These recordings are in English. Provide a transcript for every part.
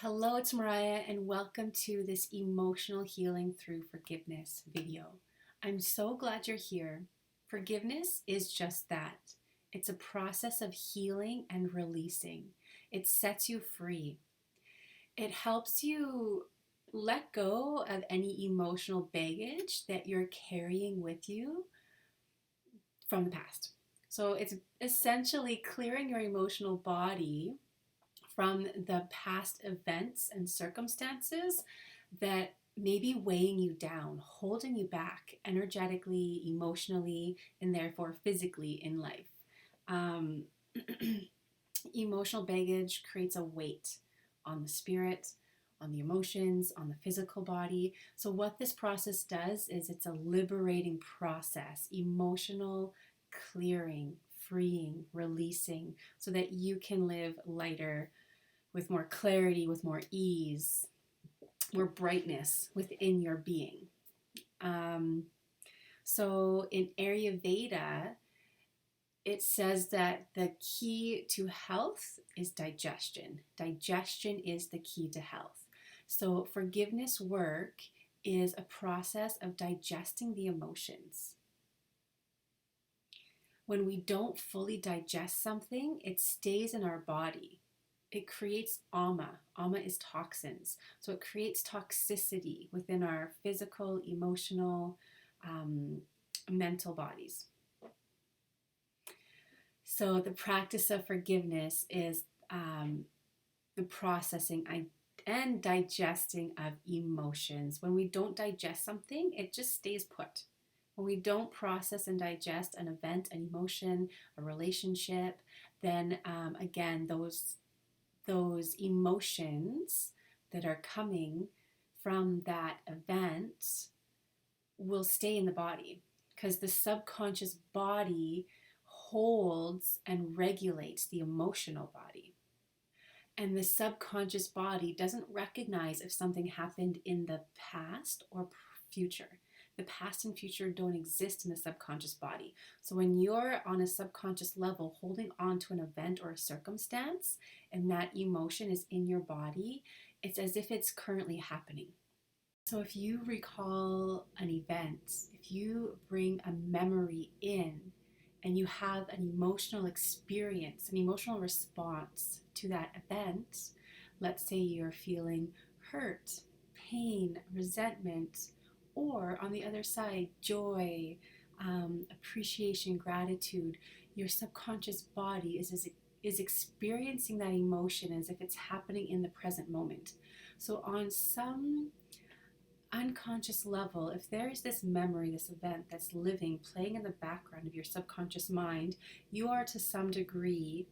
Hello, it's Mariah, and welcome to this emotional healing through forgiveness video. I'm so glad you're here. Forgiveness is just that. It's a process of healing and releasing. It sets you free. It helps you let go of any emotional baggage that you're carrying with you from the past. So it's essentially clearing your emotional body from the past events and circumstances that may be weighing you down, holding you back energetically, emotionally, and therefore physically in life. Um, Emotional baggage creates a weight on the spirit, on the emotions, on the physical body. So, what this process does is it's a liberating process, emotional clearing, freeing, releasing, so that you can live lighter, with more clarity, with more ease, more brightness within your being. So in Ayurveda, it says that the key to health is digestion. Digestion is the key to health. So forgiveness work is a process of digesting the emotions. When we don't fully digest something, it stays in our body. It creates ama. Ama is toxins. So it creates toxicity within our physical, emotional, mental bodies. So the practice of forgiveness is the processing and digesting of emotions. When we don't digest something, it just stays put. When we don't process and digest an event, an emotion, a relationship, then again, those emotions that are coming from that event will stay in the body because the subconscious body holds and regulates the emotional body. And the subconscious body doesn't recognize if something happened in the past or future. The past and future don't exist in the subconscious body. So when you're on a subconscious level holding on to an event or a circumstance and that emotion is in your body, it's as if it's currently happening. So if you recall an event, if you bring a memory in and you have an emotional experience, an emotional response to that event, let's say you're feeling hurt, pain, resentment, or on the other side, joy, appreciation, gratitude, your subconscious body is experiencing that emotion as if it's happening in the present moment. So on some unconscious level, if there is this memory, this event that's living, playing in the background of your subconscious mind, you are to some degree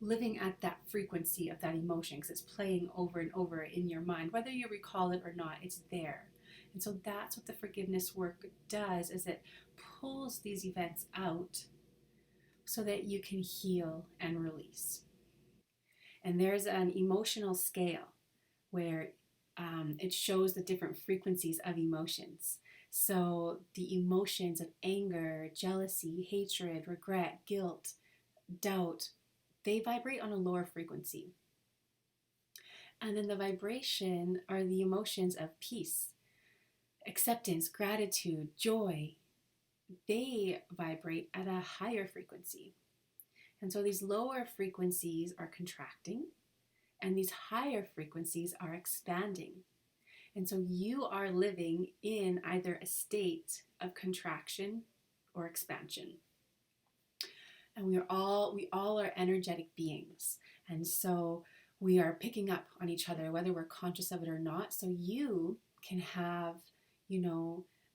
living at that frequency of that emotion because it's playing over and over in your mind. Whether you recall it or not, it's there. And so that's what the forgiveness work does, is it pulls these events out so that you can heal and release. And there's an emotional scale where it shows the different frequencies of emotions. So the emotions of anger, jealousy, hatred, regret, guilt, doubt, they vibrate on a lower frequency. And then the vibration are the emotions of peace, acceptance, gratitude, joy. They vibrate at a higher frequency. And so these lower frequencies are contracting and these higher frequencies are expanding. And so you are living in either a state of contraction or expansion. And we all are energetic beings. And so we are picking up on each other, whether we're conscious of it or not. So you can have,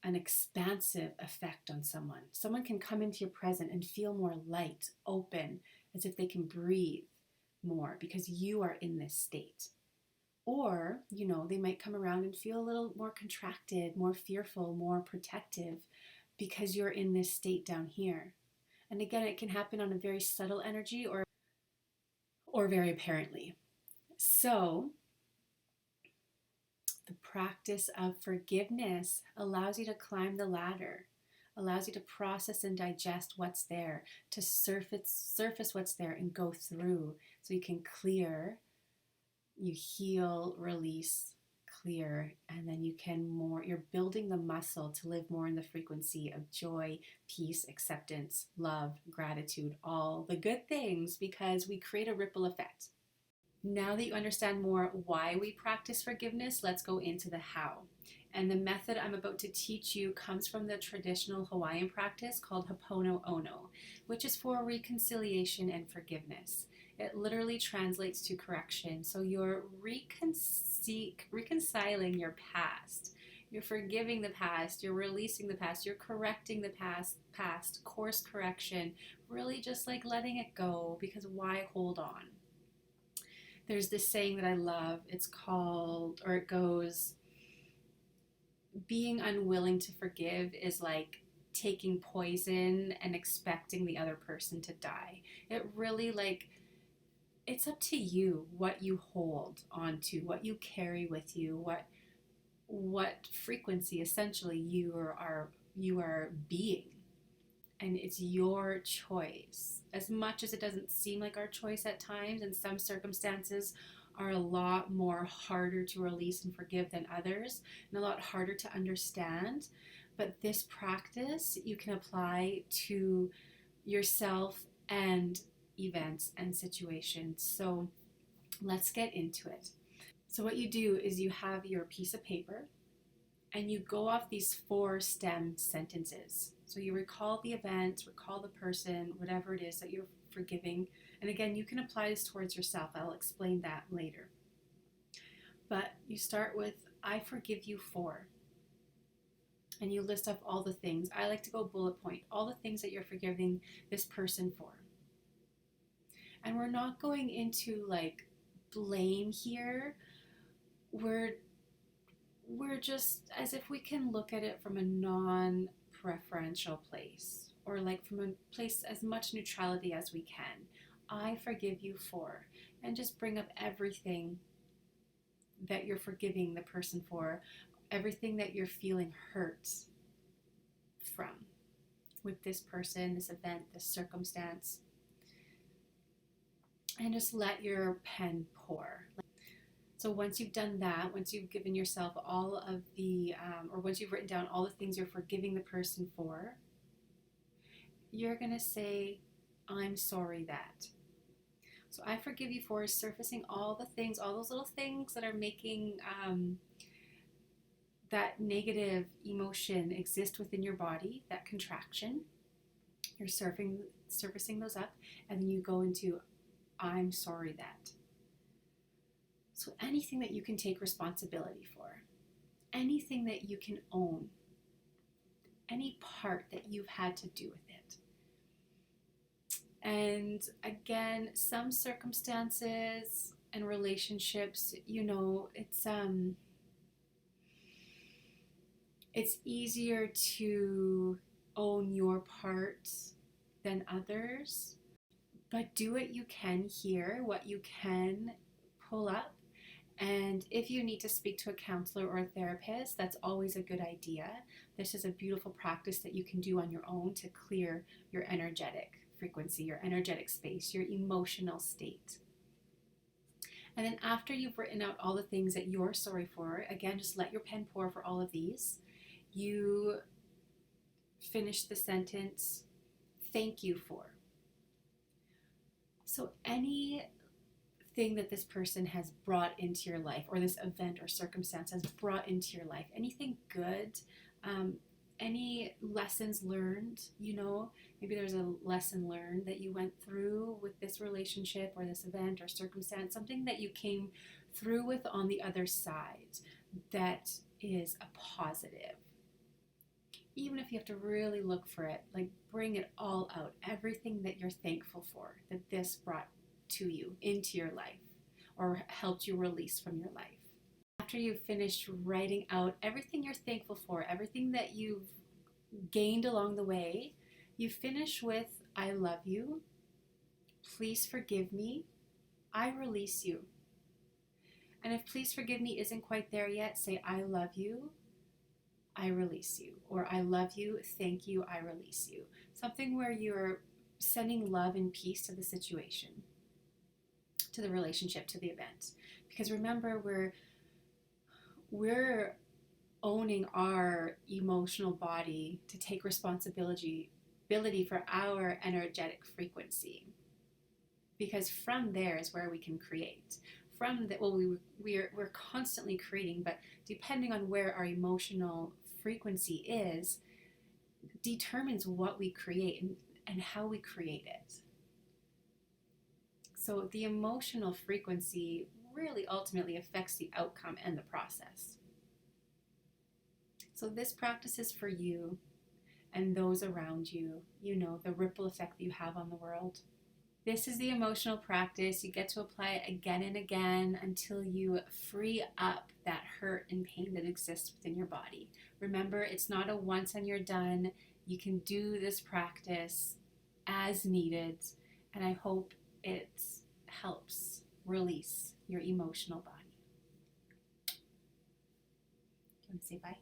an expansive effect on someone. Someone can come into your present and feel more light, open, as if they can breathe more because you are in this state. Or, they might come around and feel a little more contracted, more fearful, more protective because you're in this state down here. And again, it can happen on a very subtle energy or very apparently. So the practice of forgiveness allows you to climb the ladder, allows you to process and digest what's there, to surface what's there and go through so you can clear You heal, release, clear, and then you're building the muscle to live more in the frequency of joy, peace, acceptance, love, gratitude, all the good things, because we create a ripple effect. Now that you understand more why we practice forgiveness, let's go into the how. And the method I'm about to teach you comes from the traditional Hawaiian practice called Ho'oponopono, which is for reconciliation and forgiveness. It literally translates to correction. So you're reconciling your past. You're forgiving the past, you're releasing the past, you're correcting the past, course correction, really just like letting it go, because why hold on? There's this saying that I love. It's called, or it goes, being unwilling to forgive is like taking poison and expecting the other person to die. It really, like, it's up to you what you hold onto, what you carry with you, what frequency essentially you are being. And it's your choice. As much as it doesn't seem like our choice at times, and some circumstances are a lot more harder to release and forgive than others, and a lot harder to understand. But this practice you can apply to yourself and events and situations. So let's get into it. So, what you do is you have your piece of paper and you go off these 4 stem sentences. So you recall the event, recall the person, whatever it is that you're forgiving. And again, you can apply this towards yourself. I'll explain that later. But you start with, I forgive you for. And you list off all the things. I like to go bullet point, all the things that you're forgiving this person for. And we're not going into like blame here. We're just, as if we can look at it from a non-preferential place, or like from a place as much neutrality as we can. I forgive you for, and just bring up everything that you're forgiving the person for, everything that you're feeling hurt from with this person, this event, this circumstance, and just let your pen pour. So once you've done that, once you've given yourself all of the, or once you've written down all the things you're forgiving the person for, you're going to say, I'm sorry that. So I forgive you for surfacing all the things, all those little things that are making that negative emotion exist within your body, that contraction. You're surfacing those up, and then you go into, I'm sorry that. So anything that you can take responsibility for, anything that you can own, any part that you've had to do with it. And again, some circumstances and relationships, it's easier to own your part than others, but do what you can here, what you can pull up. And if you need to speak to a counselor or a therapist, that's always a good idea. This is a beautiful practice that you can do on your own to clear your energetic frequency, your energetic space, your emotional state. And then after you've written out all the things that you're sorry for, again, just let your pen pour for all of these. You finish the sentence, thank you for. So any thing that this person has brought into your life, or this event or circumstance has brought into your life, anything good, any lessons learned, maybe there's a lesson learned that you went through with this relationship or this event or circumstance, something that you came through with on the other side that is a positive. Even if you have to really look for it, like bring it all out, everything that you're thankful for that this brought to you into your life or helped you release from your life. After you've finished writing out everything you're thankful for, everything that you've gained along the way, you finish with, I love you, please forgive me, I release you. And if please forgive me isn't quite there yet, say, I love you, I release you. Or I love you, thank you, I release you. Something where you're sending love and peace to the situation, to the relationship, to the event. Because remember, we're owning our emotional body to take responsibility for our energetic frequency, because from there is where we can create. From that, well, we're constantly creating, but depending on where our emotional frequency is, determines what we create and how we create it. So the emotional frequency really ultimately affects the outcome and the process. So this practice is for you and those around you, the ripple effect that you have on the world. This is the emotional practice. You get to apply it again and again until you free up that hurt and pain that exists within your body. Remember, it's not a once and you're done. You can do this practice as needed, and I hope it helps release your emotional body. You want to say bye?